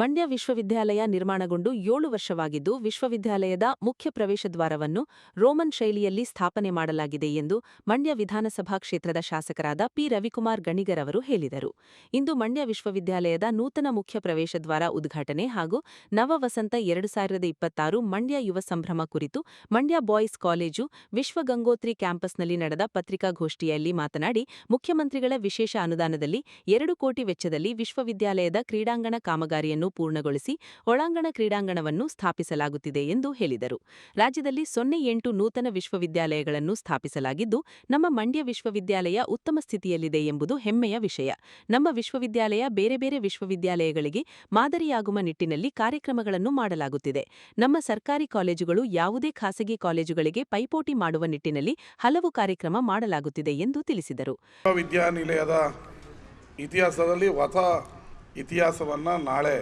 ಮಂಡ್ಯ ವಿಶ್ವವಿದ್ಯಾಲಯ ನಿರ್ಮಾಣಗೊಂಡು 7 ವರ್ಷವಾಗಿದ್ದು, ವಿಶ್ವವಿದ್ಯಾಲಯದ ಮುಖ್ಯ ಪ್ರವೇಶದ್ವಾರವನ್ನು ರೋಮನ್ ಶೈಲಿಯಲ್ಲಿ ಸ್ಥಾಪನೆ ಮಾಡಲಾಗಿದೆ ಎಂದು ಮಂಡ್ಯ ವಿಧಾನಸಭಾ ಕ್ಷೇತ್ರದ ಶಾಸಕರಾದ ಪಿ. ರವಿಕುಮಾರ್ ಗಣಿಗರ್ ಅವರು ಹೇಳಿದರು. ಇಂದು ಮಂಡ್ಯ ವಿಶ್ವವಿದ್ಯಾಲಯದ ನೂತನ ಮುಖ್ಯ ಪ್ರವೇಶದ್ವಾರ ಉದ್ಘಾಟನೆ ಹಾಗೂ ನವವಸಂತ 2026 ಮಂಡ್ಯ ಯುವ ಸಂಭ್ರಮ ಕುರಿತು ಮಂಡ್ಯ ಬಾಯ್ಸ್ ಕಾಲೇಜು, ವಿಶ್ವಗಂಗೋತ್ರಿ ಕ್ಯಾಂಪಸ್ನಲ್ಲಿ ನಡೆದ ಪತ್ರಿಕಾಗೋಷ್ಠಿಯಲ್ಲಿ ಮಾತನಾಡಿ, ಮುಖ್ಯಮಂತ್ರಿಗಳ ವಿಶೇಷ ಅನುದಾನದಲ್ಲಿ 2 ಕೋಟಿ ವೆಚ್ಚದಲ್ಲಿ ವಿಶ್ವವಿದ್ಯಾಲಯದ ಕ್ರೀಡಾಂಗಣ ಕಾಮಗಾರಿಯನ್ನು ಪೂರ್ಣಗೊಳಿಸಿ ಒಳಾಂಗಣ ಕ್ರೀಡಾಂಗಣವನ್ನು ಸ್ಥಾಪಿಸಲಾಗುತ್ತಿದೆ ಎಂದು ಹೇಳಿದರು. ರಾಜ್ಯದಲ್ಲಿ 08 ನೂತನ ವಿಶ್ವವಿದ್ಯಾಲಯಗಳನ್ನು ಸ್ಥಾಪಿಸಲಾಗಿದ್ದು, ನಮ್ಮ ಮಂಡ್ಯ ವಿಶ್ವವಿದ್ಯಾಲಯ ಉತ್ತಮ ಸ್ಥಿತಿಯಲ್ಲಿದೆ ಎಂಬುದು ಹೆಮ್ಮೆಯ ವಿಷಯ. ನಮ್ಮ ವಿಶ್ವವಿದ್ಯಾಲಯ ಬೇರೆ ಬೇರೆ ವಿಶ್ವವಿದ್ಯಾಲಯಗಳಿಗೆ ಮಾದರಿಯಾಗುವ ನಿಟ್ಟಿನಲ್ಲಿ ಕಾರ್ಯಕ್ರಮಗಳನ್ನು ಮಾಡಲಾಗುತ್ತಿದೆ. ನಮ್ಮ ಸರ್ಕಾರಿ ಕಾಲೇಜುಗಳು ಯಾವುದೇ ಖಾಸಗಿ ಕಾಲೇಜುಗಳಿಗೆ ಪೈಪೋಟಿ ಮಾಡುವ ನಿಟ್ಟಿನಲ್ಲಿ ಹಲವು ಕಾರ್ಯಕ್ರಮ ಮಾಡಲಾಗುತ್ತಿದೆ ಎಂದು ತಿಳಿಸಿದರು. ವಿಶ್ವವಿದ್ಯಾನಿಲಯದ ಇತಿಹಾಸದಲ್ಲಿ ಹೊಸ ಇತಿಹಾಸವನ್ನು ನಾಳೆ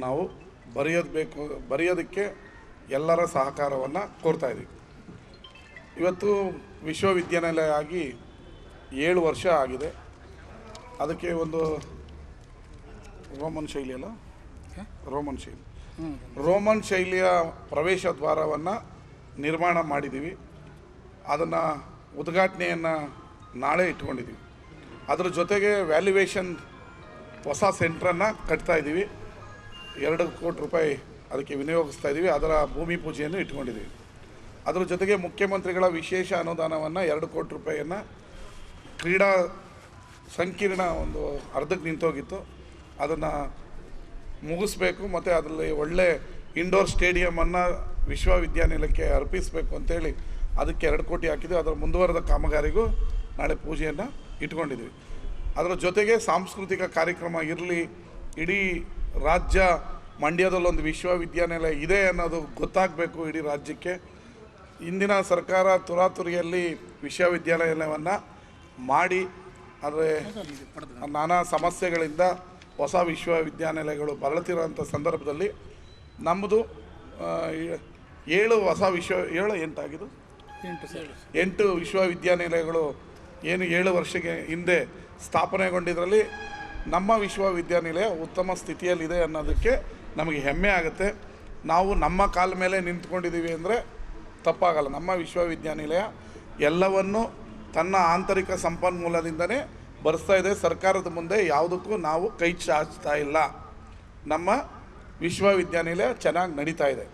ನಾವು ಬರೆಯೋದಕ್ಕೆ ಎಲ್ಲರ ಸಹಕಾರವನ್ನು ಕೋರ್ತಾ ಇದ್ದೀವಿ. ಇವತ್ತು ವಿಶ್ವವಿದ್ಯಾನಿಲಯ ಆಗಿ 7 ವರ್ಷ ಆಗಿದೆ. ಅದಕ್ಕೆ ಒಂದು ರೋಮನ್ ಶೈಲಿಯ ಪ್ರವೇಶ ದ್ವಾರವನ್ನು ನಿರ್ಮಾಣ ಮಾಡಿದ್ದೀವಿ. ಅದನ್ನು ಉದ್ಘಾಟನೆಯನ್ನು ನಾಳೆ ಇಟ್ಕೊಂಡಿದ್ದೀವಿ. ಅದರ ಜೊತೆಗೆ ವ್ಯಾಲ್ಯುವೇಷನ್ ಹೊಸ ಸೆಂಟ್ರನ್ನು ಕಟ್ತಾ ಇದ್ದೀವಿ. 2 ಕೋಟಿ ರೂಪಾಯಿ ಅದಕ್ಕೆ ವಿನಿಯೋಗಿಸ್ತಾ ಇದ್ದೀವಿ. ಅದರ ಭೂಮಿ ಪೂಜೆಯನ್ನು ಇಟ್ಕೊಂಡಿದ್ದೀವಿ. ಅದರ ಜೊತೆಗೆ ಮುಖ್ಯಮಂತ್ರಿಗಳ ವಿಶೇಷ ಅನುದಾನವನ್ನು 2 ಕೋಟಿ ರೂಪಾಯಿಯನ್ನು ಕ್ರೀಡಾ ಸಂಕೀರ್ಣ ಒಂದು ಅರ್ಧಕ್ಕೆ ನಿಂತೋಗಿತ್ತು, ಅದನ್ನು ಮುಗಿಸ್ಬೇಕು ಮತ್ತು ಅದರಲ್ಲಿ ಒಳ್ಳೆ ಇಂಡೋರ್ ಸ್ಟೇಡಿಯಮನ್ನು ವಿಶ್ವವಿದ್ಯಾನಿಲಯಕ್ಕೆ ಅರ್ಪಿಸಬೇಕು ಅಂತೇಳಿ ಅದಕ್ಕೆ 2 ಕೋಟಿ ಹಾಕಿದ್ವಿ. ಅದರ ಮುಂದುವರೆದ ಕಾಮಗಾರಿಗೂ ನಾಳೆ ಪೂಜೆಯನ್ನು ಇಟ್ಕೊಂಡಿದ್ದೀವಿ. ಅದರ ಜೊತೆಗೆ ಸಾಂಸ್ಕೃತಿಕ ಕಾರ್ಯಕ್ರಮ ಇರಲಿ, ಇಡೀ ರಾಜ್ಯ ಮಂಡ್ಯದಲ್ಲೊಂದು ವಿಶ್ವವಿದ್ಯಾನಿಲಯ ಇದೆ ಅನ್ನೋದು ಗೊತ್ತಾಗಬೇಕು ಇಡೀ ರಾಜ್ಯಕ್ಕೆ. ಇಂದಿನ ಸರ್ಕಾರ ತುರಾತುರಿಯಲ್ಲಿ ವಿಶ್ವವಿದ್ಯಾನಿಲಯವನ್ನು ಮಾಡಿ ಆದರೆ ನಾನಾ ಸಮಸ್ಯೆಗಳಿಂದ ಹೊಸ ವಿಶ್ವವಿದ್ಯಾನಿಲಯಗಳು ಬಳಲ್ತಿರೋಂಥ ಸಂದರ್ಭದಲ್ಲಿ ನಮ್ಮದು 8 ವಿಶ್ವವಿದ್ಯಾನಿಲಯಗಳು ಏನು 7 ವರ್ಷಕ್ಕೆ ಹಿಂದೆ ಸ್ಥಾಪನೆಗೊಂಡಿದ್ದರಲ್ಲಿ ನಮ್ಮ ವಿಶ್ವವಿದ್ಯಾನಿಲಯ ಉತ್ತಮ ಸ್ಥಿತಿಯಲ್ಲಿದೆ ಅನ್ನೋದಕ್ಕೆ ನಮಗೆ ಹೆಮ್ಮೆ ಆಗುತ್ತೆ. ನಾವು ನಮ್ಮ ಕಾಲ ಮೇಲೆ ನಿಂತ್ಕೊಂಡಿದ್ದೀವಿ ಅಂದರೆ ತಪ್ಪಾಗಲ್ಲ. ನಮ್ಮ ವಿಶ್ವವಿದ್ಯಾನಿಲಯ ಎಲ್ಲವನ್ನೂ ತನ್ನ ಆಂತರಿಕ ಸಂಪನ್ಮೂಲದಿಂದನೇ ಬರೆಸ್ತಾ ಇದೆ. ಸರ್ಕಾರದ ಮುಂದೆ ಯಾವುದಕ್ಕೂ ನಾವು ಕೈ ಚಾಚ್ತಾ ಇಲ್ಲ. ನಮ್ಮ ವಿಶ್ವವಿದ್ಯಾನಿಲಯ ಚೆನ್ನಾಗಿ ನಡೀತಾ ಇದೆ.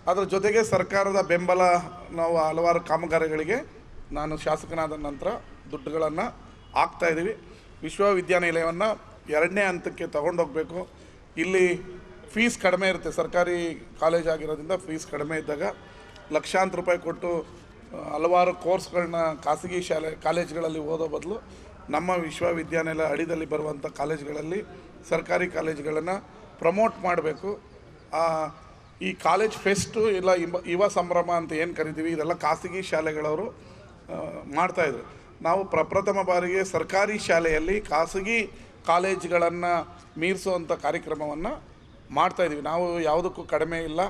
ಅದರ ಜೊತೆಗೆ ಸರ್ಕಾರದ ಬೆಂಬಲ, ನಾವು ಹಲವಾರು ಕಾಮಗಾರಿಗಳಿಗೆ ನಾನು ಶಾಸಕನಾದ ನಂತರ ದುಡ್ಡುಗಳನ್ನು ಹಾಕ್ತಾಯಿದ್ದೀವಿ. ವಿಶ್ವವಿದ್ಯಾನಿಲಯವನ್ನು 2ನೇ ಹಂತಕ್ಕೆ ತಗೊಂಡೋಗಬೇಕು. ಇಲ್ಲಿ ಫೀಸ್ ಕಡಿಮೆ ಇರುತ್ತೆ, ಸರ್ಕಾರಿ ಕಾಲೇಜ್ ಆಗಿರೋದ್ರಿಂದ ಫೀಸ್ ಕಡಿಮೆ ಇದ್ದಾಗ ಲಕ್ಷಾಂತರ ರೂಪಾಯಿ ಕೊಟ್ಟು ಹಲವಾರು ಕೋರ್ಸ್ಗಳನ್ನ ಖಾಸಗಿ ಕಾಲೇಜ್ಗಳಲ್ಲಿ ಓದೋ ಬದಲು ನಮ್ಮ ವಿಶ್ವವಿದ್ಯಾನಿಲಯ ಅಡಿದಲ್ಲಿ ಬರುವಂಥ ಕಾಲೇಜ್ಗಳಲ್ಲಿ ಸರ್ಕಾರಿ ಕಾಲೇಜ್ಗಳನ್ನು ಪ್ರಮೋಟ್ ಮಾಡಬೇಕು. ಈ ಕಾಲೇಜ್ ಫೆಸ್ಟು ಇಲ್ಲ ಯುವ ಸಂಭ್ರಮ ಅಂತ ಏನು ಕರಿತೀವಿ, ಇದೆಲ್ಲ ಖಾಸಗಿ ಶಾಲೆಗಳವರು ಮಾಡ್ತಾಯಿದ್ರು. ನಾವು ಪ್ರಪ್ರಥಮ ಬಾರಿಗೆ ಸರ್ಕಾರಿ ಶಾಲೆಯಲ್ಲಿ ಖಾಸಗಿ ಕಾಲೇಜುಗಳನ್ನು ಮೀರಿಸುವಂಥ ಕಾರ್ಯಕ್ರಮವನ್ನು ಮಾಡ್ತಾಯಿದ್ದೀವಿ. ನಾವು ಯಾವುದಕ್ಕೂ ಕಡಿಮೆ ಇಲ್ಲ.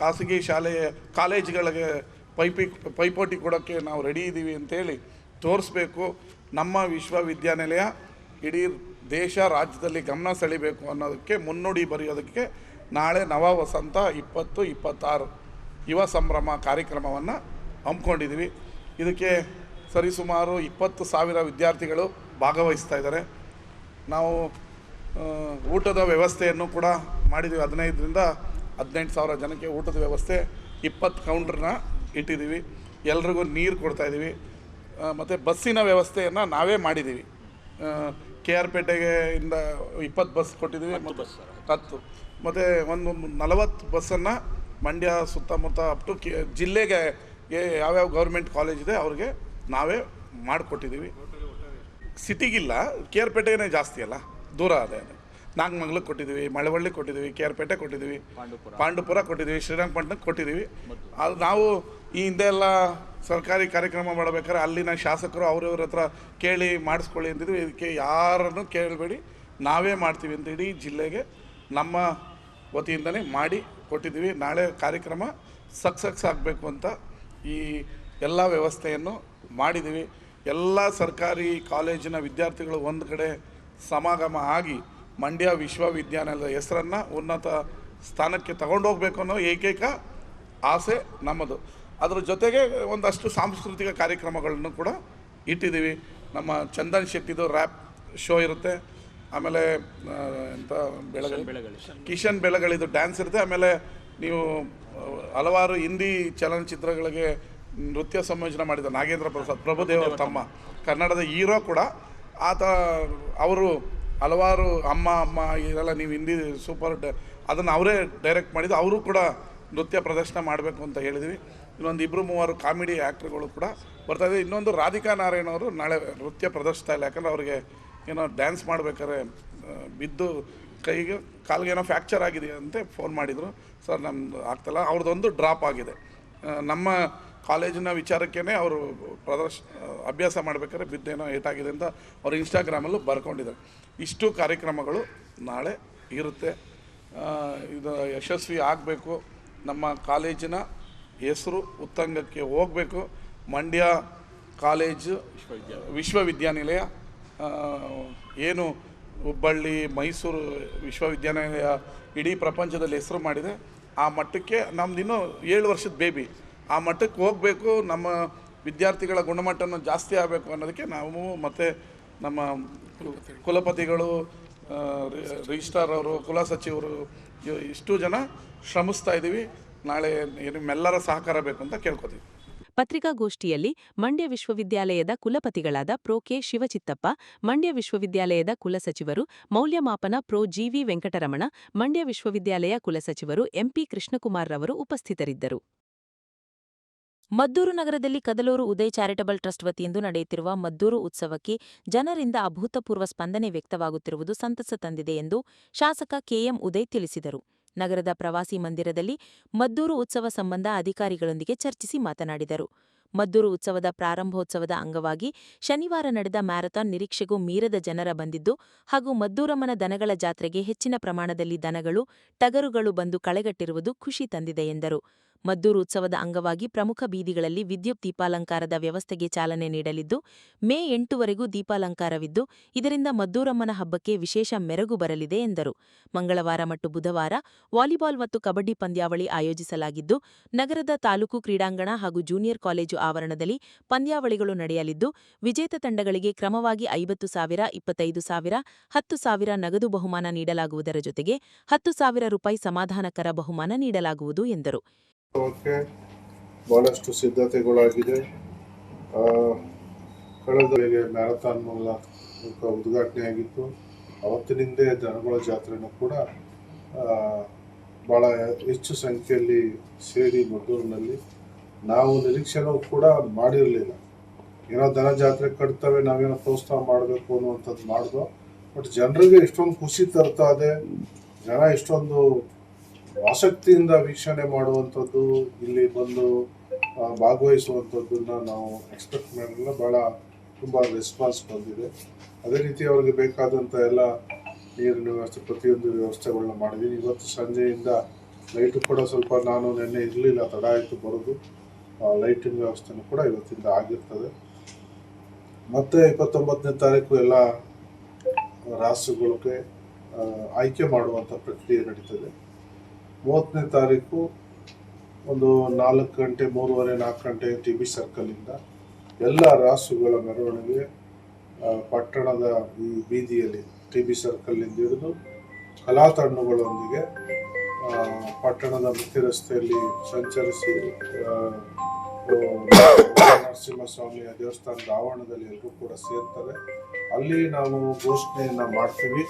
ಖಾಸಗಿ ಕಾಲೇಜುಗಳಿಗೆ ಪೈಪೋಟಿ ಕೊಡೋಕ್ಕೆ ನಾವು ರೆಡಿ ಇದ್ದೀವಿ ಅಂತೇಳಿ ತೋರಿಸ್ಬೇಕು. ನಮ್ಮ ವಿಶ್ವವಿದ್ಯಾನಿಲಯ ಇಡೀ ದೇಶ ರಾಜ್ಯದಲ್ಲಿ ಗಮನ ಸೆಳೀಬೇಕು ಅನ್ನೋದಕ್ಕೆ ಮುನ್ನುಡಿ ಬರೆಯೋದಕ್ಕೆ ನಾಳೆ ನವವಸಂತ 2026 ಯುವ ಸಂಭ್ರಮ ಕಾರ್ಯಕ್ರಮವನ್ನು ಹಮ್ಮಿಕೊಂಡಿದ್ದೀವಿ. ಇದಕ್ಕೆ ಸರಿಸುಮಾರು 20,000 ವಿದ್ಯಾರ್ಥಿಗಳು ಭಾಗವಹಿಸ್ತಾ ಇದ್ದಾರೆ. ನಾವು ಊಟದ ವ್ಯವಸ್ಥೆಯನ್ನು ಕೂಡ ಮಾಡಿದ್ದೀವಿ. 15ರಿಂದ 18,000 ಜನಕ್ಕೆ ಊಟದ ವ್ಯವಸ್ಥೆ 20 ಕೌಂಟ್ರನ್ನ ಇಟ್ಟಿದ್ದೀವಿ. ಎಲ್ರಿಗೂ ನೀರು ಕೊಡ್ತಾಯಿದ್ದೀವಿ. ಮತ್ತು ಬಸ್ಸಿನ ವ್ಯವಸ್ಥೆಯನ್ನು ನಾವೇ ಮಾಡಿದ್ದೀವಿ. KR ಪೇಟೆಗೆ ಇಂದ 20 ಬಸ್ ಕೊಟ್ಟಿದ್ದೀವಿ, 10 ಮತ್ತು ಒಂದು 40 ಬಸ್ಸನ್ನು ಮಂಡ್ಯ ಸುತ್ತಮುತ್ತ ಅಪ್ ಟು ಜಿಲ್ಲೆಗೆ ಯಾವ್ಯಾವ ಗೌರ್ಮೆಂಟ್ ಕಾಲೇಜ್ ಇದೆ ಅವ್ರಿಗೆ ನಾವೇ ಮಾಡಿಕೊಟ್ಟಿದ್ದೀವಿ. ಸಿಟಿಗಿಲ್ಲ, KR ಪೇಟೆನೇ ಜಾಸ್ತಿ ಅಲ್ಲ, ದೂರ ಅದೇ. ನಾಗಮಂಗಲಕ್ಕೆ ಕೊಟ್ಟಿದ್ದೀವಿ, ಮಳವಳ್ಳಿ ಕೊಟ್ಟಿದ್ದೀವಿ, KR ಪೇಟೆ ಕೊಟ್ಟಿದ್ದೀವಿ, ಪಾಂಡುಪುರ ಕೊಟ್ಟಿದ್ದೀವಿ, ಶ್ರೀರಂಗಪಟ್ಟಣಕ್ಕೆ ಕೊಟ್ಟಿದ್ದೀವಿ. ಅದು ನಾವು ಈ ಹಿಂದೆ ಎಲ್ಲ ಸರ್ಕಾರಿ ಕಾರ್ಯಕ್ರಮ ಮಾಡಬೇಕಾದ್ರೆ ಅಲ್ಲಿನ ಶಾಸಕರು ಅವ್ರವ್ರ ಹತ್ರ ಕೇಳಿ ಮಾಡಿಸ್ಕೊಳ್ಳಿ ಅಂತಿದ್ವಿ. ಇದಕ್ಕೆ ಯಾರನ್ನು ಕೇಳಬೇಡಿ, ನಾವೇ ಮಾಡ್ತೀವಿ ಅಂತ ಇಡೀ ಜಿಲ್ಲೆಗೆ ನಮ್ಮ ವತಿಯಿಂದನೇ ಮಾಡಿ ಕೊಟ್ಟಿದ್ದೀವಿ. ನಾಳೆ ಕಾರ್ಯಕ್ರಮ ಸಕ್ಸಸ್ ಆಗಬೇಕು ಅಂತ ಈ ಎಲ್ಲ ವ್ಯವಸ್ಥೆಯನ್ನು ಮಾಡಿದ್ದೀವಿ. ಎಲ್ಲ ಸರ್ಕಾರಿ ಕಾಲೇಜಿನ ವಿದ್ಯಾರ್ಥಿಗಳು ಒಂದು ಕಡೆ ಸಮಾಗಮ ಆಗಿ ಮಂಡ್ಯ ವಿಶ್ವವಿದ್ಯಾನಿಲಯದ ಹೆಸರನ್ನು ಉನ್ನತ ಸ್ಥಾನಕ್ಕೆ ತಗೊಂಡೋಗ್ಬೇಕು ಅನ್ನೋ ಏಕೈಕ ಆಸೆ ನಮ್ಮದು. ಅದ್ರ ಜೊತೆಗೆ ಒಂದಷ್ಟು ಸಾಂಸ್ಕೃತಿಕ ಕಾರ್ಯಕ್ರಮಗಳನ್ನು ಕೂಡ ಇಟ್ಟಿದ್ದೀವಿ. ನಮ್ಮ ಚಂದನ್ ಶೆಟ್ಟಿದು ರ್ಯಾಪ್ ಶೋ ಇರುತ್ತೆ, ಆಮೇಲೆ ಎಂಥ ಕಿಶನ್ ಬೆಳಗಳಿದು ಡ್ಯಾನ್ಸ್ ಇರುತ್ತೆ, ಆಮೇಲೆ ನೀವು ಹಲವಾರು ಹಿಂದಿ ಚಲನಚಿತ್ರಗಳಿಗೆ ನೃತ್ಯ ಸಂಯೋಜನೆ ಮಾಡಿದ ನಾಗೇಂದ್ರ ಪ್ರಸಾದ್ ಪ್ರಭುದೇವ ತಮ್ಮ ಕನ್ನಡದ ಹೀರೋ ಕೂಡ ಆತ. ಅವರು ಹಲವಾರು ಅಮ್ಮ ಅಮ್ಮ ಇದೆಲ್ಲ ನೀವು ಹಿಂದಿ ಸೂಪರ್ ಅದನ್ನು ಅವರೇ ಡೈರೆಕ್ಟ್ ಮಾಡಿದ್ದು, ಅವರು ಕೂಡ ನೃತ್ಯ ಪ್ರದರ್ಶನ ಮಾಡಬೇಕು ಅಂತ ಹೇಳಿದ್ವಿ. ಇನ್ನೊಂದು 2-3 ಕಾಮಿಡಿ ಆ್ಯಕ್ಟ್ರುಗಳು ಕೂಡ ಬರ್ತಾಯಿದೆ. ಇನ್ನೊಂದು ರಾಧಿಕಾ ನಾರಾಯಣ್ ಅವರು ನಾಳೆ ನೃತ್ಯ ಪ್ರದರ್ಶಿಸ್ತಾ ಇಲ್ಲ, ಯಾಕಂದರೆ ಅವ್ರಿಗೆ ಏನೋ ಡ್ಯಾನ್ಸ್ ಮಾಡ್ಬೇಕಾದ್ರೆ ಬಿದ್ದು ಕಾಲಿಗೆ ಏನೋ ಫ್ರ್ಯಾಕ್ಚರ್ ಆಗಿದೆ ಅಂತ ಫೋನ್ ಮಾಡಿದರು. ಸರ್ ನಮ್ಮದು ಆಗ್ತಾಯಿಲ್ಲ, ಅವ್ರದ್ದೊಂದು ಡ್ರಾಪ್ ಆಗಿದೆ. ನಮ್ಮ ಕಾಲೇಜಿನ ವಿಚಾರಕ್ಕೇ ಅವರು ಅಭ್ಯಾಸ ಮಾಡಬೇಕಾದ್ರೆ ಬಿದ್ದೇನೋ ಏಟಾಗಿದೆ ಅಂತ ಅವರು ಇನ್ಸ್ಟಾಗ್ರಾಮಲ್ಲೂ ಬರ್ಕೊಂಡಿದ್ದಾರೆ. ಇಷ್ಟು ಕಾರ್ಯಕ್ರಮಗಳು ನಾಳೆ ಇರುತ್ತೆ. ಇದು ಯಶಸ್ವಿ ಆಗಬೇಕು, ನಮ್ಮ ಕಾಲೇಜಿನ ಹೆಸರು ಉತ್ತುಂಗಕ್ಕೆ ಹೋಗಬೇಕು. ಮಂಡ್ಯ ಕಾಲೇಜು ವಿಶ್ವವಿದ್ಯಾನಿಲಯ ಏನು ಹುಬ್ಬಳ್ಳಿ ಮೈಸೂರು ವಿಶ್ವವಿದ್ಯಾನಿಲಯ ಇಡೀ ಪ್ರಪಂಚದಲ್ಲಿ ಹೆಸರು ಮಾಡಿದೆ, ಆ ಮಟ್ಟಕ್ಕೆ ನಮ್ಮದಿನ್ನೂ 7 ವರ್ಷದ ಬೇಬಿ, ಆ ಮಟ್ಟಕ್ಕೆ ಹೋಗಬೇಕು. ನಮ್ಮ ವಿದ್ಯಾರ್ಥಿಗಳ ಗುಣಮಟ್ಟವನ್ನು ಜಾಸ್ತಿ ಆಗಬೇಕು ಅನ್ನೋದಕ್ಕೆ ನಾವು ಮತ್ತು ನಮ್ಮ ಕುಲಪತಿಗಳು, ರಿಜಿಸ್ಟ್ರಾರ್ ಅವರು, ಕುಲಸಚಿವರು ಇಷ್ಟು ಜನ ಶ್ರಮಿಸ್ತಾ ಇದ್ದೀವಿ. ನಾಳೆ ನಿಮ್ಮೆಲ್ಲರ ಸಹಕಾರ ಬೇಕು ಅಂತ ಕೇಳ್ಕೊತೀವಿ. ಪತ್ರಿಕಾಗೋಷ್ಠಿಯಲ್ಲಿ ಮಂಡ್ಯ ವಿಶ್ವವಿದ್ಯಾಲಯದ ಕುಲಪತಿಗಳಾದ ಪ್ರೊ ಕೆ ಶಿವಚಿತ್ತಪ್ಪ, ಮಂಡ್ಯ ವಿಶ್ವವಿದ್ಯಾಲಯದ ಕುಲಸಚಿವರು ಮೌಲ್ಯಮಾಪನ ಪ್ರೊ ಜಿವಿ ವೆಂಕಟರಮಣ, ಮಂಡ್ಯ ವಿಶ್ವವಿದ್ಯಾಲಯ ಕುಲಸಚಿವರು ಎಂಪಿ ಕೃಷ್ಣಕುಮಾರ್ ರವರು ಉಪಸ್ಥಿತರಿದ್ದರು. ಮದ್ದೂರು ನಗರದಲ್ಲಿ ಕದಲೂರು ಉದಯ್ ಚಾರಿಟಬಲ್ ಟ್ರಸ್ಟ್ ವತಿಯಿಂದ ನಡೆಯುತ್ತಿರುವ ಮದ್ದೂರು ಉತ್ಸವಕ್ಕೆ ಜನರಿಂದ ಅಭೂತಪೂರ್ವ ಸ್ಪಂದನೆ ವ್ಯಕ್ತವಾಗುತ್ತಿರುವುದು ಸಂತಸ ತಂದಿದೆ ಎಂದು ಶಾಸಕ ಕೆಎಂ ಉದಯ್ ತಿಳಿಸಿದರು. ನಗರದ ಪ್ರವಾಸಿ ಮಂದಿರದಲ್ಲಿ ಮದ್ದೂರು ಉತ್ಸವ ಸಂಬಂಧ ಅಧಿಕಾರಿಗಳೊಂದಿಗೆ ಚರ್ಚಿಸಿ ಮಾತನಾಡಿದರು. ಮದ್ದೂರು ಉತ್ಸವದ ಪ್ರಾರಂಭೋತ್ಸವದ ಅಂಗವಾಗಿ ಶನಿವಾರ ನಡೆದ ಮ್ಯಾರಥಾನ್ ನಿರೀಕ್ಷೆಗೂ ಮೀರದ ಜನರ ಬಂದಿದ್ದು ಹಾಗೂ ಮದ್ದೂರಮ್ಮನ ದನಗಳ ಜಾತ್ರೆಗೆ ಹೆಚ್ಚಿನ ಪ್ರಮಾಣದಲ್ಲಿ ದನಗಳು, ಟಗರುಗಳು ಬಂದು ಕಳೆಗಟ್ಟಿರುವುದು ಖುಷಿ ತಂದಿದೆ ಎಂದರು. ಮದ್ದೂರು ಉತ್ಸವದ ಅಂಗವಾಗಿ ಪ್ರಮುಖ ಬೀದಿಗಳಲ್ಲಿ ವಿದ್ಯುತ್ ದೀಪಾಲಂಕಾರದ ವ್ಯವಸ್ಥೆಗೆ ಚಾಲನೆ ನೀಡಲಿದ್ದು, ಮೇ 8ವರೆಗೂ ದೀಪಾಲಂಕಾರವಿದ್ದು, ಇದರಿಂದ ಮದ್ದೂರಮ್ಮನ ಹಬ್ಬಕ್ಕೆ ವಿಶೇಷ ಮೆರುಗು ಬರಲಿದೆ ಎಂದರು. ಮಂಗಳವಾರ ಮತ್ತು ಬುಧವಾರ ವಾಲಿಬಾಲ್ ಮತ್ತು ಕಬಡ್ಡಿ ಪಂದ್ಯಾವಳಿ ಆಯೋಜಿಸಲಾಗಿದ್ದು, ನಗರದ ತಾಲೂಕು ಕ್ರೀಡಾಂಗಣ ಹಾಗೂ ಜೂನಿಯರ್ ಕಾಲೇಜು ಆವರಣದಲ್ಲಿ ಪಂದ್ಯಾವಳಿಗಳು ನಡೆಯಲಿದ್ದು, ವಿಜೇತ ತಂಡಗಳಿಗೆ ಕ್ರಮವಾಗಿ 50,000, 25,000, 10,000 ನಗದು ಬಹುಮಾನ ನೀಡಲಾಗುವುದರ ಜೊತೆಗೆ 10,000 ರೂಪಾಯಿ ಸಮಾಧಾನಕರ ಬಹುಮಾನ ನೀಡಲಾಗುವುದು ಎಂದರು. ಬಹಳಷ್ಟು ಸಿದ್ಧತೆಗಳಾಗಿದೆ. ಕಳೆದ ಮ್ಯಾರಥಾನ್ ಮೂಲಕ ಉದ್ಘಾಟನೆ ಆಗಿತ್ತು. ಅವತ್ತಿನಿಂದ ದನಗಳ ಜಾತ್ರೆನೂ ಕೂಡ ಭಾಳ ಹೆಚ್ಚು ಸಂಖ್ಯೆಯಲ್ಲಿ ಸೇರಿ ಮದ್ದೂರಿನಲ್ಲಿ ನಾವು ನಿರೀಕ್ಷೆನೂ ಕೂಡ ಮಾಡಿರಲಿಲ್ಲ. ಏನೋ ದನ ಜಾತ್ರೆ ಕಟ್ತವೆ, ನಾವೇನೋ ಪ್ರೋತ್ಸಾಹ ಮಾಡಬೇಕು ಅನ್ನುವಂಥದ್ದು ಮಾಡಿದೋ. ಬಟ್ ಜನರಿಗೆ ಇಷ್ಟೊಂದು ಖುಷಿ ತರ್ತಾ ಇದೆ, ಜನ ಇಷ್ಟೊಂದು ಆಸಕ್ತಿಯಿಂದ ವೀಕ್ಷಣೆ ಮಾಡುವಂಥದ್ದು, ಇಲ್ಲಿ ಬಂದು ಭಾಗವಹಿಸುವಂಥದ್ದನ್ನು ನಾವು ಎಕ್ಸ್ಪೆಕ್ಟ್ ಮಾಡಿರಲಿಲ್ಲ. ಭಾಳ ತುಂಬ ರೆಸ್ಪಾನ್ಸ್ ಬಂದಿದೆ. ಅದೇ ರೀತಿ ಅವ್ರಿಗೆ ಬೇಕಾದಂಥ ಎಲ್ಲ ನೀರಿನ ವ್ಯವಸ್ಥೆ, ಪ್ರತಿಯೊಂದು ವ್ಯವಸ್ಥೆಗಳನ್ನ ಮಾಡಿದ್ದೀನಿ. ಇವತ್ತು ಸಂಜೆಯಿಂದ ಲೈಟು ಕೂಡ ಸ್ವಲ್ಪ, ನಾನು ನಿನ್ನೆ ಇರಲಿಲ್ಲ, ತಡ ಆಯಿತು ಬರೋದು. ಲೈಟಿನ ವ್ಯವಸ್ಥೆನೂ ಕೂಡ ಇವತ್ತಿಂದ ಆಗಿರ್ತದೆ. ಮತ್ತು 29ನೇ ತಾರೀಕು ಎಲ್ಲ ರಾಸುಗಳಿಗೆ ಆಯ್ಕೆ ಮಾಡುವಂಥ ಪ್ರಕ್ರಿಯೆ ನಡೀತದೆ. 30ನೇ ತಾರೀಕು ಒಂದು 4 ಗಂಟೆ, 3:30-4 ಗಂಟೆ TB ಸರ್ಕಲಿಂದ ಎಲ್ಲ ರಾಸುಗಳ ಮೆರವಣಿಗೆ ಪಟ್ಟಣದ ಈ ಬೀದಿಯಲ್ಲಿ TB ಸರ್ಕಲ್ನಿಂದ ಹಿಡಿದು ಕಲಾ ತಂಡಗಳೊಂದಿಗೆ ಪಟ್ಟಣದ ಮುಖ್ಯ ರಸ್ತೆಯಲ್ಲಿ ಸಂಚರಿಸಿ ನರಸಿಂಹಸ್ವಾಮಿಯ ದೇವಸ್ಥಾನದ ಆವರಣದಲ್ಲಿ ಎಲ್ಲರೂ ಕೂಡ ಸೇರ್ತಾರೆ. ಅಲ್ಲಿ ನಾವು ಘೋಷಣೆಯನ್ನು ಮಾಡ್ತೀವಿ.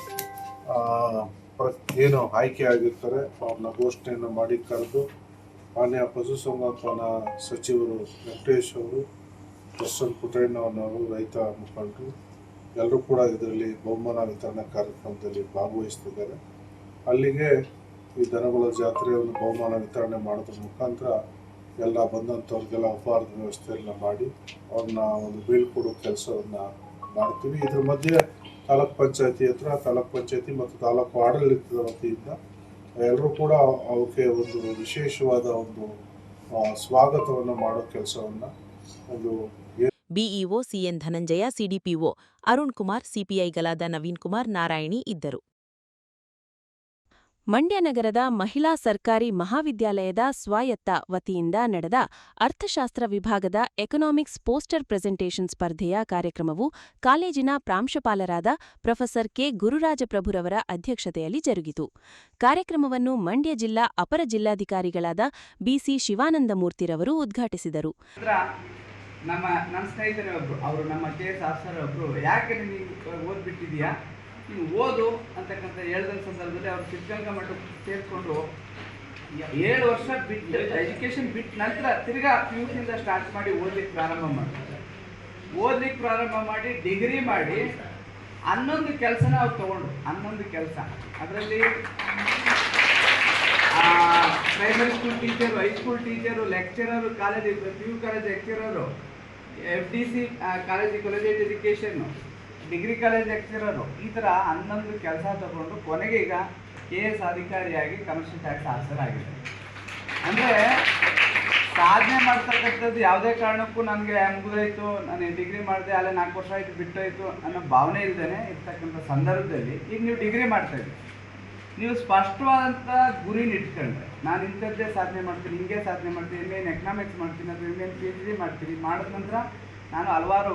ಏನು ಆಯ್ಕೆ ಆಗಿರ್ತಾರೆ ಅವ್ರನ್ನ ಘೋಷಣೆಯನ್ನು ಮಾಡಿ ಕರೆದು ಮಾನ್ಯ ಪಶುಸಂಗೋಪನಾ ಸಚಿವರು ವೆಂಕಟೇಶ್ ಅವರು, ಪ್ರಸನ್ನ ಪುಟ್ಟಣ್ಣನವರು, ರೈತ ಮುಖಂಡರು ಎಲ್ಲರೂ ಕೂಡ ಇದರಲ್ಲಿ ಬಹುಮಾನ ವಿತರಣಾ ಕಾರ್ಯಕ್ರಮದಲ್ಲಿ ಭಾಗವಹಿಸ್ತಿದ್ದಾರೆ. ಅಲ್ಲಿಗೆ ಈ ದನಗಳ ಜಾತ್ರೆಯನ್ನು ಬಹುಮಾನ ವಿತರಣೆ ಮಾಡೋದ್ರ ಮುಖಾಂತರ ಎಲ್ಲ ಬಂದಂಥವ್ರಿಗೆಲ್ಲ ಉಪಹಾರದ ವ್ಯವಸ್ಥೆಯನ್ನು ಮಾಡಿ ಅವ್ರನ್ನ ಒಂದು ಬೀಳ್ಕೊಡೋ ಕೆಲಸವನ್ನು ಮಾಡ್ತೀವಿ. ಇದ್ರ ಮಧ್ಯೆ ತಾಲೂಕ್ ಪಂಚಾಯತಿ ಹತ್ರ, ತಾಲೂಕ್ ಪಂಚಾಯತಿ ಮತ್ತು ತಾಲೂಕು ಆಡಳಿತದ ವತಿಯಿಂದ ಎಲ್ಲರೂ ಕೂಡ ಅವಕ್ಕೆ ಒಂದು ವಿಶೇಷವಾದ ಒಂದು ಸ್ವಾಗತವನ್ನು ಮಾಡೋ ಕೆಲಸವನ್ನು ಒಂದು BEO CN Dhananjaya, CDPO Arun Kumar, ಸಿಪಿಐಗಳಾದ ನವೀನ್ ಕುಮಾರ್, ನಾರಾಯಣಿ ಇದ್ದರು. ಮಂಡ್ಯ ನಗರದ ಮಹಿಳಾ ಸರ್ಕಾರಿ ಮಹಾವಿದ್ಯಾಲಯದ ಸ್ವಾಯತ್ತ ವತಿಯಿಂದ ನಡೆದ ಅರ್ಥಶಾಸ್ತ್ರ ವಿಭಾಗದ ಎಕನಾಮಿಕ್ಸ್ ಪೋಸ್ಟರ್ ಪ್ರೆಸೆಂಟೇಷನ್ ಸ್ಪರ್ಧೆಯ ಕಾರ್ಯಕ್ರಮವು ಕಾಲೇಜಿನ ಪ್ರಾಂಶುಪಾಲರಾದ ಪ್ರೊಫೆಸರ್ ಕೆ ಗುರುರಾಜಪ್ರಭುರವರ ಅಧ್ಯಕ್ಷತೆಯಲ್ಲಿ ಜರುಗಿತು. ಕಾರ್ಯಕ್ರಮವನ್ನು ಮಂಡ್ಯ ಜಿಲ್ಲಾ ಅಪರ ಜಿಲ್ಲಾಧಿಕಾರಿಗಳಾದ ಬಿಸಿ ಶಿವಾನಂದಮೂರ್ತಿರವರು ಉದ್ಘಾಟಿಸಿದರು. ನಮ್ಮ ಸ್ನೇಹಿತರೇ ಅವರು ನಮ್ಮ KS ಆಫೀಸರ್ ಒಬ್ಬರು, ಯಾಕೆ ನೀನು ಓದ್ಬಿಟ್ಟಿದೀಯಾ, ನೀನು ಓದು ಅಂತಕ್ಕಂಥ ಹೇಳಿದ ಸಂದರ್ಭದಲ್ಲಿ ಅವರು ಸಿದ್ಧಗಂಗಾ ಮಠಕ್ಕೆ ಸೇರಿಕೊಂಡು 7 ವರ್ಷ ಬಿಟ್ಟು ಎಜುಕೇಷನ್ ಬಿಟ್ಟು ನಂತರ ತಿರ್ಗಾ PUCಯಿಂದ ಸ್ಟಾರ್ಟ್ ಮಾಡಿ ಓದ್ಲಿಕ್ಕೆ ಪ್ರಾರಂಭ ಮಾಡಿ ಡಿಗ್ರಿ ಮಾಡಿ 11 ಕೆಲಸನ ಅವ್ರು ತಗೊಂಡು 11 ಕೆಲಸ. ಅದರಲ್ಲಿ primary school teacher, high school teacher, lecturer, PU college lecturer, FDC college education, degree college lecturer, ಈ ಥರ 11 ಕೆಲಸ ತಗೊಂಡು ಕೊನೆಗೆ ಈಗ KS ಅಧಿಕಾರಿಯಾಗಿ ಕಮರ್ಷಿಯಲ್ ಟ್ಯಾಕ್ಸ್ ಆಫೀಸರ್ ಆಗಿದೆ. ಅಂದರೆ ಸಾಧನೆ ಮಾಡ್ತಕ್ಕಂಥದ್ದು ಯಾವುದೇ ಕಾರಣಕ್ಕೂ ನನಗೆ ಮುಗಿದೋಯ್ತು, ನಾನು ಡಿಗ್ರಿ ಮಾಡಿದೆ, ಅಲ್ಲೇ 4 ವರ್ಷ ಆಯಿತು ಬಿಟ್ಟೋಯ್ತು ಅನ್ನೋ ಭಾವನೆ ಇಲ್ಲದೇ ಇರ್ತಕ್ಕಂಥ ಸಂದರ್ಭದಲ್ಲಿ ಈಗ ನೀವು ಡಿಗ್ರಿ ಮಾಡ್ತಾಯಿದ್ರಿ, ನೀವು ಸ್ಪಷ್ಟವಾದಂಥ ಗುರಿನ ಇಟ್ಕೊಂಡ್ರೆ ನಾನು ಇಂಥದ್ದೇ ಸಾಧನೆ ಮಾಡ್ತೀನಿ, ಹಿಂಗೆ ಸಾಧನೆ ಮಾಡ್ತೀನಿ, MA ಎಕನಾಮಿಕ್ಸ್ ಮಾಡ್ತೀನಿ ಅಥವಾ MA PhD ಮಾಡ್ತೀನಿ, ಮಾಡಿದ ನಂತರ ನಾನು ಹಲವಾರು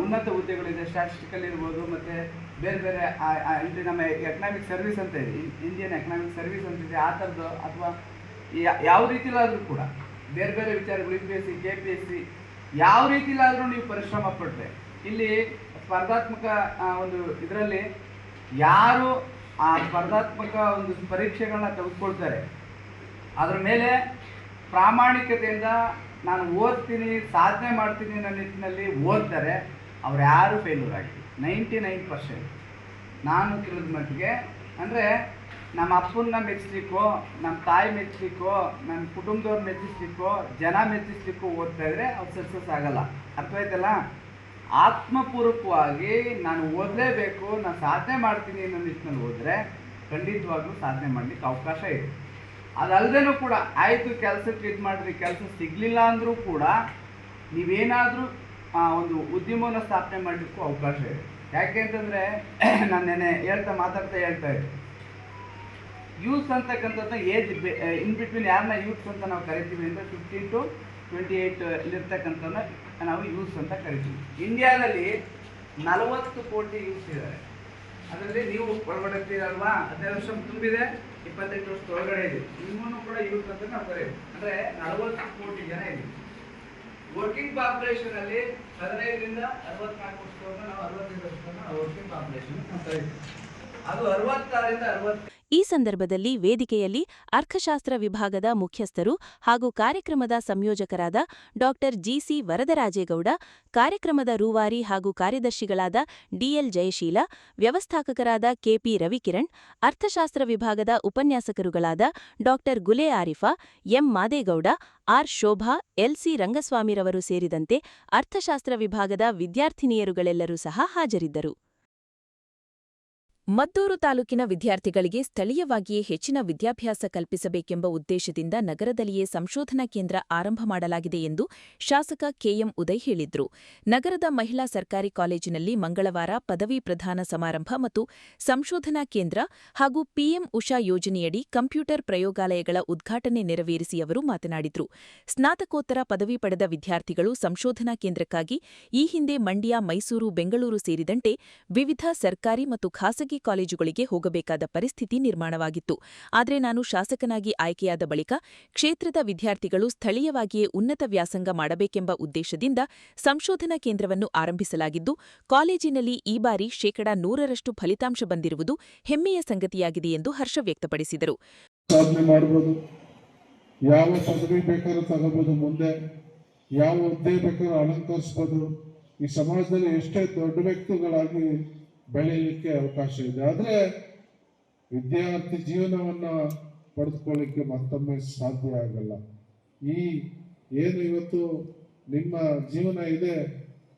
ಉನ್ನತ ಹುದ್ದೆಗಳಿದೆ, ಸ್ಟ್ಯಾಟಿಸ್ಟಿಕಲ್ ಇರ್ಬೋದು, ಮತ್ತು ಬೇರೆ ಬೇರೆ ಇಲ್ಲಿ ನಮ್ಮ ಎಕನಾಮಿಕ್ ಸರ್ವಿಸ್ ಅಂತ ಇದೆ, ಇಂಡಿಯನ್ ಎಕನಾಮಿಕ್ ಸರ್ವಿಸ್ ಅಂತಿದೆ, ಆ ಥರದ್ದು ಅಥವಾ ಯಾವ ರೀತಿಲಾದರೂ ಕೂಡ ಬೇರೆ ಬೇರೆ ವಿಚಾರಗಳು UPSC KPSC ಯಾವ ರೀತಿಲಾದರೂ ನೀವು ಪರಿಶ್ರಮ ಪಟ್ಟರೆ ಇಲ್ಲಿ ಸ್ಪರ್ಧಾತ್ಮಕ ಒಂದು ಇದರಲ್ಲಿ ಯಾರು ಆ ಸ್ಪರ್ಧಾತ್ಮಕ ಒಂದು ಪರೀಕ್ಷೆಗಳನ್ನ ತೆಗೆದುಕೊಳ್ತಾರೆ ಅದರ ಮೇಲೆ ಪ್ರಾಮಾಣಿಕತೆಯಿಂದ ನಾನು ಓದ್ತೀನಿ, ಸಾಧನೆ ಮಾಡ್ತೀನಿ ಅನ್ನೋ ನಿಟ್ಟಿನಲ್ಲಿ ಓದ್ತಾರೆ, ಅವ್ರು ಯಾರೂ ಫೇಲ್ಯೂರ್ ಆಗಿಲ್ಲ. 99% ನಾನು ತಿಳಿದ ಮಟ್ಟಿಗೆ. ಅಂದರೆ ನಮ್ಮ ಅಪ್ಪನ್ನ ಮೆಚ್ಚಲಿಕ್ಕೋ, ನಮ್ಮ ತಾಯಿ ಮೆಚ್ಚಲಿಕ್ಕೋ, ನನ್ನ ಕುಟುಂಬದವ್ರು ಮೆಚ್ಚಿಸ್ಲಿಕ್ಕೋ, ಜನ ಮೆಚ್ಚಿಸ್ಲಿಕ್ಕೋ ಓದ್ತಾ ಇದ್ರೆ ಅವ್ರು ಸಕ್ಸಸ್ ಆಗಲ್ಲ. ಅರ್ಥವಾಯ್ತಲ್ಲ? ಆತ್ಮಪೂರ್ವಕವಾಗಿ ನಾನು ಓದಲೇಬೇಕು, ನಾನು ಸಾಧನೆ ಮಾಡ್ತೀನಿ ಅನ್ನೋ ನಿಟ್ಟಿನಲ್ಲಿ ಹೋದರೆ ಖಂಡಿತವಾಗ್ಲೂ ಸಾಧನೆ ಮಾಡಲಿಕ್ಕೆ ಅವಕಾಶ ಇದೆ. ಅದಲ್ಲದೇನೂ ಕೂಡ ಆಯಿತು ಕೆಲಸಕ್ಕೆ ಇದು ಮಾಡಿರಿ, ಕೆಲಸ ಸಿಗಲಿಲ್ಲ ಅಂದರೂ ಕೂಡ ನೀವೇನಾದರೂ ಒಂದು ಉದ್ಯಮವನ್ನು ಸ್ಥಾಪನೆ ಮಾಡಲಿಕ್ಕೂ ಅವಕಾಶ ಇದೆ. ಯಾಕೆ ಅಂತಂದರೆ ನಾನು ನೆನೆ ಮಾತಾಡ್ತಾ ಹೇಳ್ತಾ ಇದ್ದೆ, ಯೂತ್ ಅಂತಕ್ಕಂಥದ್ದು ಏಜ್ ಇನ್ ಬಿಟ್ವೀನ್ ಯಾರನ್ನ ಯೂತ್ಸ್ ಅಂತ ನಾವು ಕರಿತೀವಿ ಅಂದರೆ 15 to 28 ಇರ್ತಕ್ಕಂಥವ್ರನ್ನ ನಾವು ಯೂತ್ಸ್ ಅಂತ ಕರಿತೀವಿ. ಇಂಡಿಯಾದಲ್ಲಿ 40 ಕೋಟಿ ಯೂತ್ಸ್ ಇದ್ದಾರೆ. ಅದರಲ್ಲಿ ನೀವು ಒಳಗಡೆ ಇರ್ತೀರಲ್ವಾ, 15 ವರ್ಷ ತುಂಬಿದೆ, 28 ವರ್ಷದ ಒಳಗಡೆ ಇದೆ, ನಿಮ್ಮನ್ನು ಕೂಡ ಯೂತ್ ಅಂತ ನಾವು ಕರೀತೀವಿ. ಅಂದರೆ 40 ಕೋಟಿ ಜನ ಇದೆ. ವರ್ಕಿಂಗ್ ಪಾಪ್ಯುಲೇಷನ್ ಅಲ್ಲಿ 15ರಿಂದ 64 ವರ್ಷದವರೆಗೂ ನಾವು 65 ವರ್ಷದವರೆಗೂ ವರ್ಕಿಂಗ್ ಪಾಪ್ಯುಲೇಷನ್ ಅಂತ ಕರೀತೀವಿ. ಅದು 66ರಿಂದ 60. ಈ ಸಂದರ್ಭದಲ್ಲಿ ವೇದಿಕೆಯಲ್ಲಿ ಅರ್ಥಶಾಸ್ತ್ರ ವಿಭಾಗದ ಮುಖ್ಯಸ್ಥರು ಹಾಗೂ ಕಾರ್ಯಕ್ರಮದ ಸಂಯೋಜಕರಾದ ಡಾ GC ವರದರಾಜೇಗೌಡ, ಕಾರ್ಯಕ್ರಮದ ರೂವಾರಿ ಹಾಗೂ ಕಾರ್ಯದರ್ಶಿಗಳಾದ DL ಜಯಶೀಲ, ವ್ಯವಸ್ಥಾಪಕರಾದ KP ರವಿಕಿರಣ್, ಅರ್ಥಶಾಸ್ತ್ರ ವಿಭಾಗದ ಉಪನ್ಯಾಸಕರುಗಳಾದ Dr Gule Arifa, M Madegowda, R Shobha, LC ರಂಗಸ್ವಾಮಿರವರು ಸೇರಿದಂತೆ ಅರ್ಥಶಾಸ್ತ್ರ ವಿಭಾಗದ ವಿದ್ಯಾರ್ಥಿನಿಯರುಗಳೆಲ್ಲರೂ ಸಹ ಹಾಜರಿದ್ದರು. ಮದ್ದೂರು ತಾಲೂಕಿನ ವಿದ್ಯಾರ್ಥಿಗಳಿಗೆ ಸ್ಥಳೀಯವಾಗಿಯೇ ಹೆಚ್ಚಿನ ವಿದ್ಯಾಭ್ಯಾಸ ಕಲ್ಪಿಸಬೇಕೆಂಬ ಉದ್ದೇಶದಿಂದ ನಗರದಲ್ಲಿಯೇ ಸಂಶೋಧನಾ ಕೇಂದ್ರ ಆರಂಭ ಮಾಡಲಾಗಿದೆ ಎಂದು ಶಾಸಕ KM ಉದಯ್ ಹೇಳಿದ್ರು. ನಗರದ ಮಹಿಳಾ ಸರ್ಕಾರಿ ಕಾಲೇಜಿನಲ್ಲಿ ಮಂಗಳವಾರ ಪದವಿ ಪ್ರದಾನ ಸಮಾರಂಭ ಮತ್ತು ಸಂಶೋಧನಾ ಕೇಂದ್ರ ಹಾಗೂ PM ಉಷಾ ಯೋಜನೆಯಡಿ ಕಂಪ್ಯೂಟರ್ ಪ್ರಯೋಗಾಲಯಗಳ ಉದ್ಘಾಟನೆ ನೆರವೇರಿಸಿ ಅವರು ಮಾತನಾಡಿದರು. ಸ್ನಾತಕೋತ್ತರ ಪದವಿ ಪಡೆದ ವಿದ್ಯಾರ್ಥಿಗಳು ಸಂಶೋಧನಾ ಕೇಂದ್ರಕ್ಕಾಗಿ ಈ ಹಿಂದೆ ಮಂಡ್ಯ, ಮೈಸೂರು, ಬೆಂಗಳೂರು ಸೇರಿದಂತೆ ವಿವಿಧ ಸರ್ಕಾರಿ ಮತ್ತು ಖಾಸಗಿ ಕಾಲೇಜುಗಳಿಗೆ ಹೋಗಬೇಕಾದ ಪರಿಸ್ಥಿತಿ ನಿರ್ಮಾಣವಾಗಿತ್ತು. ಆದರೆ ನಾನು ಶಾಸಕನಾಗಿ ಆಯ್ಕೆಯಾದ ಬಳಿಕ ಕ್ಷೇತ್ರದ ವಿದ್ಯಾರ್ಥಿಗಳು ಸ್ಥಳೀಯವಾಗಿಯೇ ಉನ್ನತ ವ್ಯಾಸಂಗ ಮಾಡಬೇಕೆಂಬ ಉದ್ದೇಶದಿಂದ ಸಂಶೋಧನಾ ಕೇಂದ್ರವನ್ನು ಆರಂಭಿಸಲಾಗಿದ್ದು, ಕಾಲೇಜಿನಲ್ಲಿ ಈ ಬಾರಿ 100% ಫಲಿತಾಂಶ ಬಂದಿರುವುದು ಹೆಮ್ಮೆಯ ಸಂಗತಿಯಾಗಿದೆ ಎಂದು ಹರ್ಷ ವ್ಯಕ್ತಪಡಿಸಿದರು. ಸಾಧನೆ ಮಾಡಬಹುದು, ಯಾವ ಪದವಿ ಬೇಕಾದ್ರೂ ತಗೋಬಹುದು, ಮುಂದೆ ಯಾವ ಹುದ್ದೆ ಬೇಕಾದ್ರೂ ಅಲಂಕರಿಸಬಹುದು, ಈ ಸಮಾಜದಲ್ಲಿ ಎಷ್ಟೇ ದೊಡ್ಡ ವ್ಯಕ್ತಿಗಳಾಗಿ ಬೆಳೆಯಲಿಕ್ಕೆ ಅವಕಾಶ ಇದೆ. ಆದರೆ ವಿದ್ಯಾರ್ಥಿ ಜೀವನವನ್ನ ಪಡೆದುಕೊಳ್ಳಿಕ್ಕೆ ಮತ್ತೊಮ್ಮೆ ಸಾಧ್ಯ ಆಗಲ್ಲ. ಏನು ಇವತ್ತು ನಿಮ್ಮ ಜೀವನ ಇದೆ,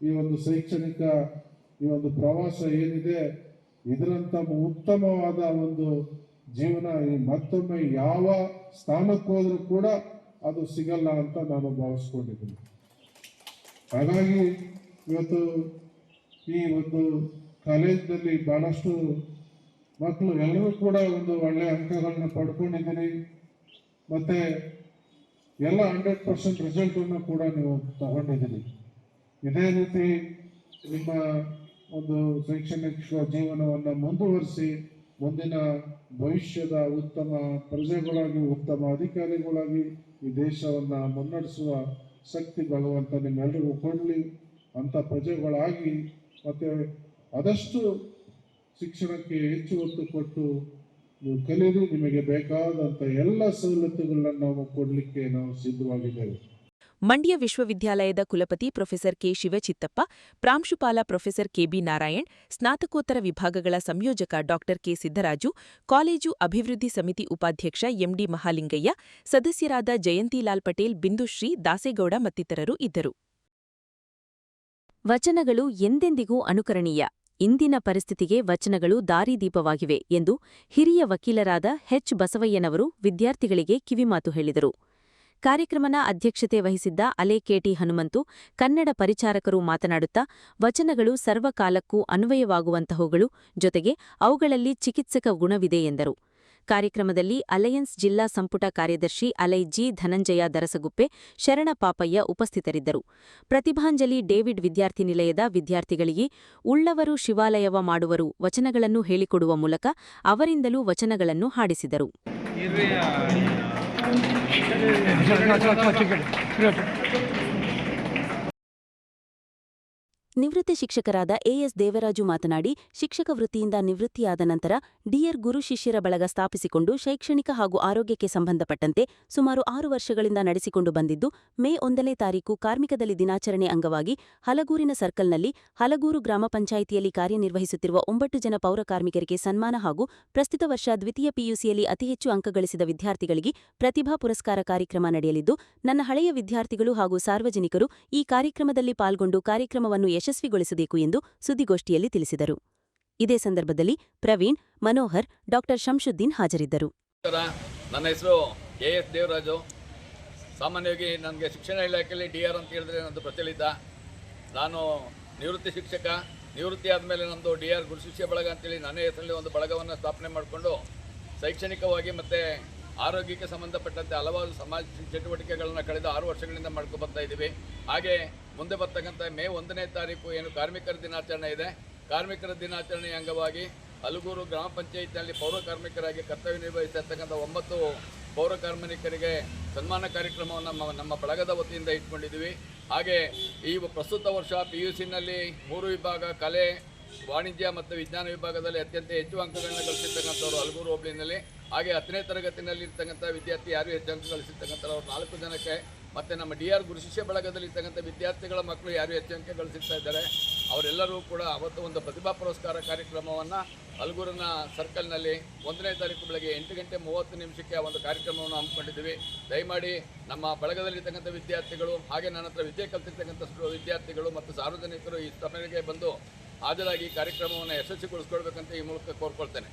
ಈ ಒಂದು ಶೈಕ್ಷಣಿಕ ಈ ಒಂದು ಪ್ರವಾಸ ಏನಿದೆ, ಇದರಂತ ಉತ್ತಮವಾದ ಒಂದು ಜೀವನ ಮತ್ತೊಮ್ಮೆ ಯಾವ ಸ್ಥಾನಕ್ಕೆ ಹೋದ್ರೂ ಕೂಡ ಅದು ಸಿಗಲ್ಲ ಅಂತ ನಾನು ಭಾವಿಸ್ಕೊಂಡಿದ್ದೀನಿ. ಹಾಗಾಗಿ ಇವತ್ತು ಈ ಒಂದು ಕಾಲೇಜಿನಲ್ಲಿ ಬಹಳಷ್ಟು ಮಕ್ಕಳು ಎಲ್ಲರೂ ಕೂಡ ಒಂದು ಒಳ್ಳೆಯ ಅಂಕಗಳನ್ನ ಪಡ್ಕೊಂಡಿದ್ದೀರಿ. ಮತ್ತು ಎಲ್ಲ 100% ರಿಸಲ್ಟನ್ನು ಕೂಡ ನೀವು ತಗೊಂಡಿದ್ದೀರಿ. ಇದೇ ರೀತಿ ನಿಮ್ಮ ಒಂದು ಶೈಕ್ಷಣಿಕ ಜೀವನವನ್ನು ಮುಂದುವರಿಸಿ ಮುಂದಿನ ಭವಿಷ್ಯದ ಉತ್ತಮ ಪ್ರಜೆಗಳಾಗಿ, ಉತ್ತಮ ಅಧಿಕಾರಿಗಳಾಗಿ ಈ ದೇಶವನ್ನು ಮುನ್ನಡೆಸುವ ಶಕ್ತಿ ಭಗವಂತ ನಿಮ್ಮೆಲ್ಲರಿಗೂ ಕೊಡಲಿ. ಅಂಥ ಪ್ರಜೆಗಳಾಗಿ ಮತ್ತು ಆದಷ್ಟು ಶಿಕ್ಷಣಕ್ಕೆ ಹೆಚ್ಚು ಒತ್ತು ಕೊಟ್ಟು ನೀವು ಕಲಿಯಿರಿ. ನಿಮಗೆ ಬೇಕಾದಂಥ ಎಲ್ಲ ಸವಲತ್ತುಗಳನ್ನು ನಾವು ಕೊಡಲಿಕ್ಕೆ ನಾವು ಸಿದ್ಧವಾಗಿದ್ದೇವೆ. ಮಂಡ್ಯ ವಿಶ್ವವಿದ್ಯಾಲಯದ ಕುಲಪತಿ ಪ್ರೊಫೆಸರ್ ಕೆ. ಶಿವಚಿತ್ತಪ್ಪ, ಪ್ರಾಂಶುಪಾಲ ಪ್ರೊಫೆಸರ್ ಕೆಬಿ ನಾರಾಯಣ್, ಸ್ನಾತಕೋತ್ತರ ವಿಭಾಗಗಳ ಸಂಯೋಜಕ ಡಾ ಕೆ. ಸಿದ್ದರಾಜು, ಕಾಲೇಜು ಅಭಿವೃದ್ಧಿ ಸಮಿತಿ ಉಪಾಧ್ಯಕ್ಷ ಎಂಡಿ ಮಹಾಲಿಂಗಯ್ಯ, ಸದಸ್ಯರಾದ ಜಯಂತಿಲಾಲ್ ಪಟೇಲ್, ಬಿಂದುಶ್ರೀ, ದಾಸೇಗೌಡ ಮತ್ತಿತರರು ಇದ್ದರು. ವಚನಗಳು ಎಂದೆಂದಿಗೂ ಅನುಕರಣೀಯ. ಇಂದಿನ ಪರಿಸ್ಥಿತಿಗೆ ವಚನಗಳು ದಾರಿದೀಪವಾಗಿವೆ ಎಂದು ಹಿರಿಯ ವಕೀಲರಾದ ಎಚ್. ಬಸವಯ್ಯನವರು ವಿದ್ಯಾರ್ಥಿಗಳಿಗೆ ಕಿವಿಮಾತು ಹೇಳಿದರು. ಕಾರ್ಯಕ್ರಮದ ಅಧ್ಯಕ್ಷತೆ ವಹಿಸಿದ್ದ ಅಲೆ ಕೆಟಿ ಹನುಮಂತು, ಕನ್ನಡ ಪರಿಚಾರಕರು ಮಾತನಾಡುತ್ತಾ, ವಚನಗಳು ಸರ್ವಕಾಲಕ್ಕೂ ಅನ್ವಯವಾಗುವಂತಹವುಗಳು, ಜೊತೆಗೆ ಅವುಗಳಲ್ಲಿ ಚಿಕಿತ್ಸಕ ಗುಣವಿದೆ ಎಂದರು. ಕಾರ್ಯಕ್ರಮದಲ್ಲಿ ಅಲಯನ್ಸ್ ಜಿಲ್ಲಾ ಸಂಪುಟ ಕಾರ್ಯದರ್ಶಿ ಅಲೈ ಜಿ. ಧನಂಜಯ ದರಸಗುಪ್ಪೆ, ಶರಣ ಪಾಪಯ್ಯ ಉಪಸ್ಥಿತರಿದ್ದರು. ಪ್ರತಿಭಾಂಜಲಿ ಡೇವಿಡ್ ವಿದ್ಯಾರ್ಥಿ ನಿಲಯದ ವಿದ್ಯಾರ್ಥಿಗಳಿಗೆ ಉಳ್ಳವರು ಶಿವಾಲಯವ ಮಾಡುವರು ವಚನಗಳನ್ನು ಹೇಳಿಕೊಡುವ ಮೂಲಕ ಅವರಿಂದಲೂ ವಚನಗಳನ್ನು ಹಾಡಿಸಿದರು. ನಿವೃತ್ತ ಶಿಕ್ಷಕರಾದ ಎಎಸ್ ದೇವರಾಜು ಮಾತನಾಡಿ, ಶಿಕ್ಷಕ ವೃತ್ತಿಯಿಂದ ನಿವೃತ್ತಿಯಾದ ನಂತರ ಡಿಯರ್ ಗುರು ಶಿಷ್ಯರ ಬಳಗ ಸ್ಥಾಪಿಸಿಕೊಂಡು ಶೈಕ್ಷಣಿಕ ಹಾಗೂ ಆರೋಗ್ಯಕ್ಕೆ ಸಂಬಂಧಪಟ್ಟಂತೆ ಸುಮಾರು 6 ವರ್ಷಗಳಿಂದ ನಡೆಸಿಕೊಂಡು ಬಂದಿದ್ದು, ಮೇ 1ನೇ ತಾರೀಕು ಕಾರ್ಮಿಕದಲ್ಲಿ ದಿನಾಚರಣೆ ಅಂಗವಾಗಿ ಹಲಗೂರಿನ ಸರ್ಕಲ್ನಲ್ಲಿ ಹಲಗೂರು ಗ್ರಾಮ ಪಂಚಾಯಿತಿಯಲ್ಲಿ ಕಾರ್ಯನಿರ್ವಹಿಸುತ್ತಿರುವ 9 ಜನ ಪೌರ ಕಾರ್ಮಿಕರಿಗೆ ಸನ್ಮಾನ ಹಾಗೂ ಪ್ರಸ್ತುತ ವರ್ಷ ದ್ವಿತೀಯ ಪಿಯುಸಿಯಲ್ಲಿ ಅತಿ ಹೆಚ್ಚು ಅಂಕ ಗಳಿಸಿದ ವಿದ್ಯಾರ್ಥಿಗಳಿಗೆ ಪ್ರತಿಭಾ ಪುರಸ್ಕಾರ ಕಾರ್ಯಕ್ರಮ ನಡೆಯಲಿದ್ದು, ನನ್ನ ಹಳೆಯ ವಿದ್ಯಾರ್ಥಿಗಳು ಹಾಗೂ ಸಾರ್ವಜನಿಕರು ಈ ಕಾರ್ಯಕ್ರಮದಲ್ಲಿ ಪಾಲ್ಗೊಂಡು ಕಾರ್ಯಕ್ರಮವನ್ನು ಯಶಸ್ವಿಗೊಳಿಸಬೇಕು ಎಂದು ಸುದ್ದಿಗೋಷ್ಠಿಯಲ್ಲಿ ತಿಳಿಸಿದರು. ಇದೇ ಸಂದರ್ಭದಲ್ಲಿ ಪ್ರವೀಣ್, ಮನೋಹರ್, ಡಾ ಶಂಶುದ್ದೀನ್ ಹಾಜರಿದ್ದರು. ನನ್ನ ಹೆಸರು ಎಎಸ್ ದೇವರಾಜು. ಸಾಮಾನ್ಯವಾಗಿ ನನಗೆ ಶಿಕ್ಷಣ ಇಲಾಖೆಯಲ್ಲಿ ಡಿಆರ್ ಅಂತ ಹೇಳಿದ್ರೆ ನಂದು ಪ್ರಚಲಿತ. ನಾನು ನಿವೃತ್ತಿ ಶಿಕ್ಷಕ. ನಿವೃತ್ತಿ ಆದಮೇಲೆ ನಂದು ಡಿಆರ್ ಗುರುಶಿಷ್ಯ ಬಳಗ ಅಂತೇಳಿ ನನ್ನ ಹೆಸರಲ್ಲಿ ಒಂದು ಬಳಗವನ್ನು ಸ್ಥಾಪನೆ ಮಾಡಿಕೊಂಡು ಶೈಕ್ಷಣಿಕವಾಗಿ ಮತ್ತು ಆರೋಗ್ಯಕ್ಕೆ ಸಂಬಂಧಪಟ್ಟಂತೆ ಹಲವಾರು ಸಮಾಜ ಚಟುವಟಿಕೆಗಳನ್ನು ಕಳೆದ 6 ವರ್ಷಗಳಿಂದ ಮಾಡ್ಕೊಂಡು ಬರ್ತಾ ಇದ್ದೀವಿ. ಹಾಗೆ ಮುಂದೆ ಬರ್ತಕ್ಕಂಥ ಮೇ 1ನೇ ತಾರೀಕು ಏನು ಕಾರ್ಮಿಕರ ದಿನಾಚರಣೆ ಇದೆ, ಕಾರ್ಮಿಕರ ದಿನಾಚರಣೆಯ ಅಂಗವಾಗಿ ಹಲಗೂರು ಗ್ರಾಮ ಪಂಚಾಯಿತಿಯಲ್ಲಿ ಪೌರ ಕಾರ್ಮಿಕರಾಗಿ ಕರ್ತವ್ಯ ನಿರ್ವಹಿಸಿರ್ತಕ್ಕಂಥ 9 ಪೌರ ಕಾರ್ಮಿಕರಿಗೆ ಸನ್ಮಾನ ಕಾರ್ಯಕ್ರಮವನ್ನು ನಮ್ಮ ಬಳಗದ ವತಿಯಿಂದ ಇಟ್ಕೊಂಡಿದ್ದೀವಿ. ಹಾಗೆ ಈ ಪ್ರಸ್ತುತ ವರ್ಷ PUCನಲ್ಲಿ 3 ವಿಭಾಗ ಕಲೆ, ವಾಣಿಜ್ಯ ಮತ್ತು ವಿಜ್ಞಾನ ವಿಭಾಗದಲ್ಲಿ ಅತ್ಯಂತ ಹೆಚ್ಚು ಅಂಕಗಳನ್ನು ಗಳಿಸಿರ್ತಕ್ಕಂಥವ್ರು ಹಲಗೂರು ಹೋಬಳಿನಲ್ಲಿ. ಹಾಗೆ 10ನೇ ತರಗತಿನಲ್ಲಿ ಇರ್ತಕ್ಕಂಥ ವಿದ್ಯಾರ್ಥಿ ಯಾರು ಹೆಚ್ಚು ಅಂಕ ಗಳಿಸಿರ್ತಕ್ಕಂಥವ್ರು 4 ಜನಕ್ಕೆ, ಮತ್ತು ನಮ್ಮ ಡಿಆರ್ ಗುರುಶಿಷ್ಯ ಬಳಗದಲ್ಲಿ ಇರ್ತಕ್ಕಂಥ ವಿದ್ಯಾರ್ಥಿಗಳ ಮಕ್ಕಳು ಯಾರು ಹೆಚ್ಚು ಅಂಕ ಗಳಿಸಿರ್ತಾ ಇದ್ದಾರೆ ಅವರೆಲ್ಲರೂ ಕೂಡ ಅವತ್ತು ಒಂದು ಪ್ರತಿಭಾ ಪುರಸ್ಕಾರ ಕಾರ್ಯಕ್ರಮವನ್ನು ಹಲಗೂರಿನ ಸರ್ಕಲ್ನಲ್ಲಿ 1ನೇ ತಾರೀಕು ಬೆಳಗ್ಗೆ 8:30 ಒಂದು ಕಾರ್ಯಕ್ರಮವನ್ನು ಹಮ್ಮಿಕೊಂಡಿದ್ದೀವಿ. ದಯಮಾಡಿ ನಮ್ಮ ಬಳಗದಲ್ಲಿರ್ತಕ್ಕಂಥ ವಿದ್ಯಾರ್ಥಿಗಳು, ಹಾಗೆ ನನ್ನ ಹತ್ರ ವಿದ್ಯೆ ಕಲಿತಿರ್ತಕ್ಕಂಥ ವಿದ್ಯಾರ್ಥಿಗಳು ಮತ್ತು ಸಾರ್ವಜನಿಕರು ಈ ಸಭೆಗೆ ಬಂದು ಹಾಜರಾಗಿ ಕಾರ್ಯಕ್ರಮವನ್ನು ಯಶಸ್ವಿಗೊಳಿಸ್ಕೊಳ್ಬೇಕಂತ ಈ ಮೂಲಕ ಕೋರ್ಕೊಳ್ತೇನೆ.